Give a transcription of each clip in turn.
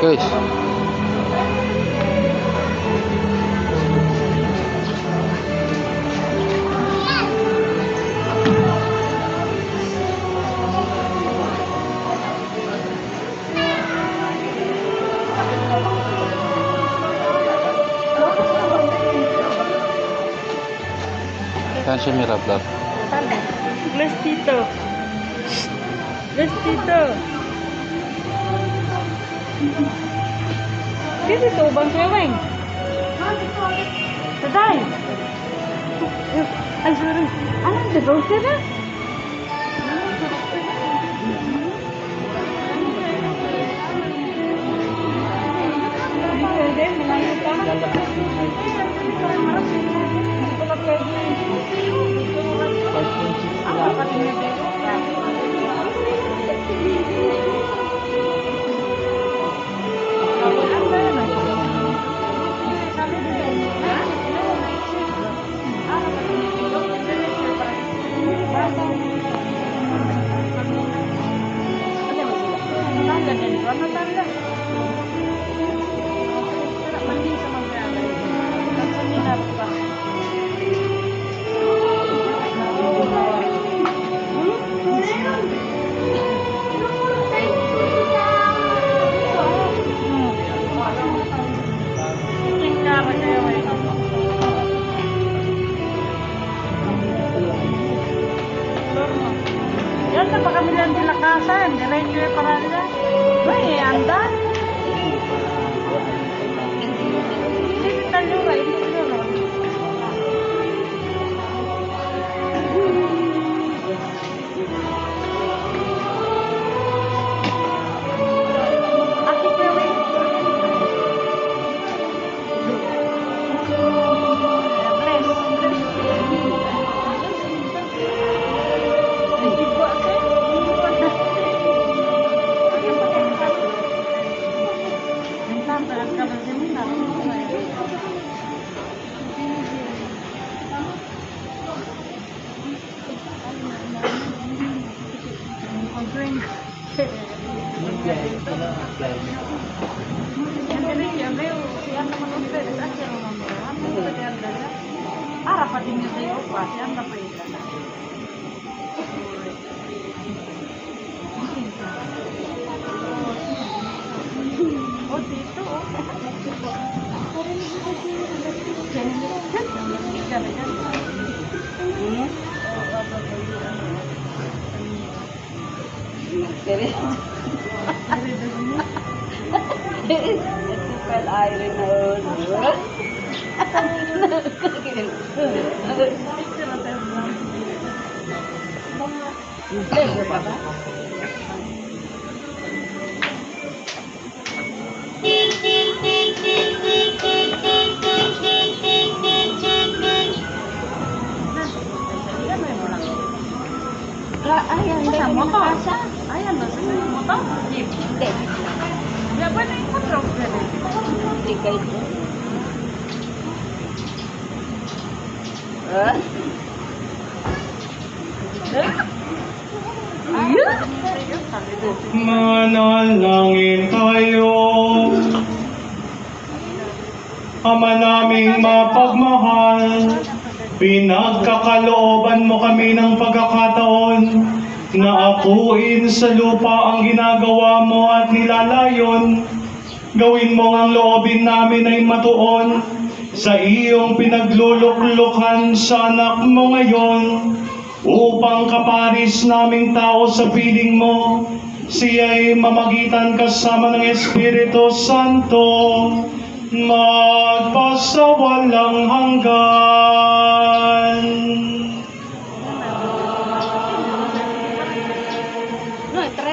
Guys, saan si Mirabla? Bless Tito. Bless Tito. Dito to, bang keweng? Taday. Ay, sorry. Anong the roasted na? Pwede, malayo ka. Yan na pa kami lang dilakasan, diretso yung parada. Ay, andan. Hindi tayo ba? Hindi tayo ba? Aki Pewe. Arapatin niyo sa'yo, pati ang napailan. Oh, dito, oh. Well, iron na ayan, Sa motor. Sa Ayan, nasa motor. Jeep. hindi. Ya, pwede yung motor. Hindi kayo ito. Manalangin tayo, Ama naming mapagmahal, pinagkakalooban mo kami ng pagkakataon, na akuin sa lupa ang ginagawa mo at nilalayon. Gawin mo ang loobin namin ay matuon sa iyong pinagluluklukan sa anak mo ngayon, upang kaparis naming tao sa piling mo, siya'y mamagitan kasama ng Espiritu Santo, magpasawalang hanggan.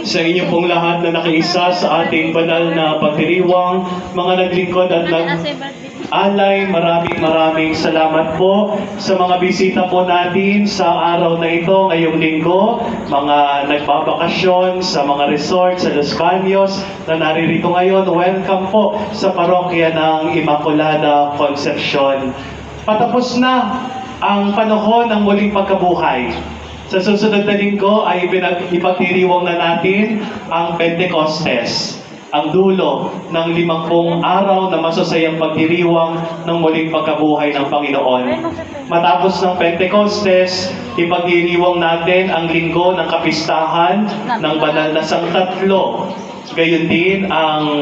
Sa inyo pong lahat na nakiisa sa ating banal na pagdiriwang, mga naglingkod at nag-alay, maraming salamat po sa mga bisita po natin sa araw na ito, ngayong linggo, mga nagbabakasyon sa mga resort sa Los Baños na naririto ngayon. Welcome po sa parokya ng Immaculada Concepcion. Patapos na ang panahon ng muling pagkabuhay. Sa susunod na linggo ay ipagdiriwang na natin ang Pentecostes, ang dulo ng 50 araw na masasayang pagdiriwang ng muling pagkabuhay ng Panginoon. Matapos ng Pentecostes, ipagdiriwang natin ang linggo ng kapistahan ng banal na Sangtatlo. Gayon din ang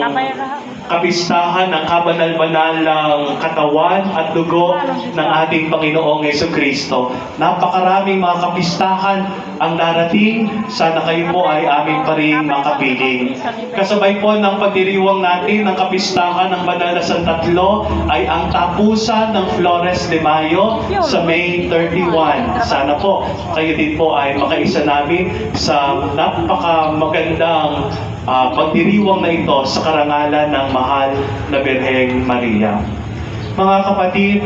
kapistahan ng kabanal-banalang katawan at dugo ng ating Panginoong Jesucristo. Napakaraming mga kapistahan ang darating. Sana kayo po ay aming pa rin makapiling. Kasabay po ng pagdiriwang natin ng kapistahan ng banal na Santatlo ay ang tapusan ng Flores de Mayo sa May 31. Sana po kayo din po ay makaisa namin sa napakamagandang pagdiriwang na ito sa karangalan ng mahal na Birheng Maria. Mga kapatid,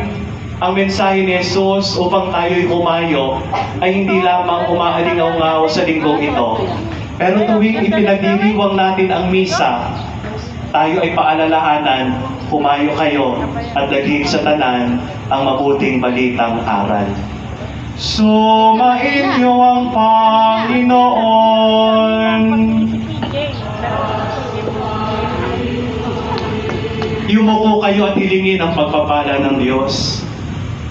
ang mensahe ni Jesus upang tayo'y umayo ay hindi lamang umaalingaw-ngaw sa linggong ito. Pero tuwing ipinagdiriwang natin ang misa, tayo ay paalalahanan, umayo kayo at dalhin sa tanan ang mabuting balitang aral. Sumainyo ang Panginoon. Yumuko kayo at hilingin ang pagpapala ng Diyos.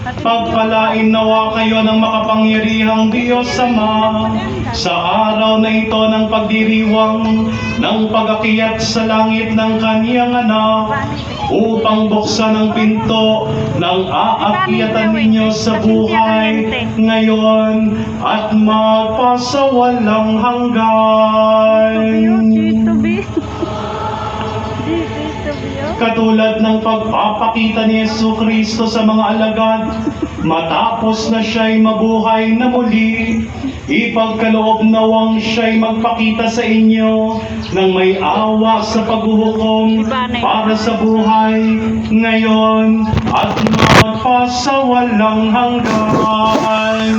Pagpalain nawa kayo ng makapangyarihang Diyos Ama sa araw na ito ng pagdiriwang ng pag-akyat sa langit ng Kaniyang Anak, upang buksan ang pinto ng aakyatan ninyo sa buhay ngayon at magpasawalang hanggan. Katulad ng pagpapakita ni Jesucristo sa mga alagad, matapos na siya'y mabuhay na muli, ipagkaloob nawang siya'y magpakita sa inyo ng may awa sa paghuhukom para sa buhay ngayon at magpasawalang hanggan.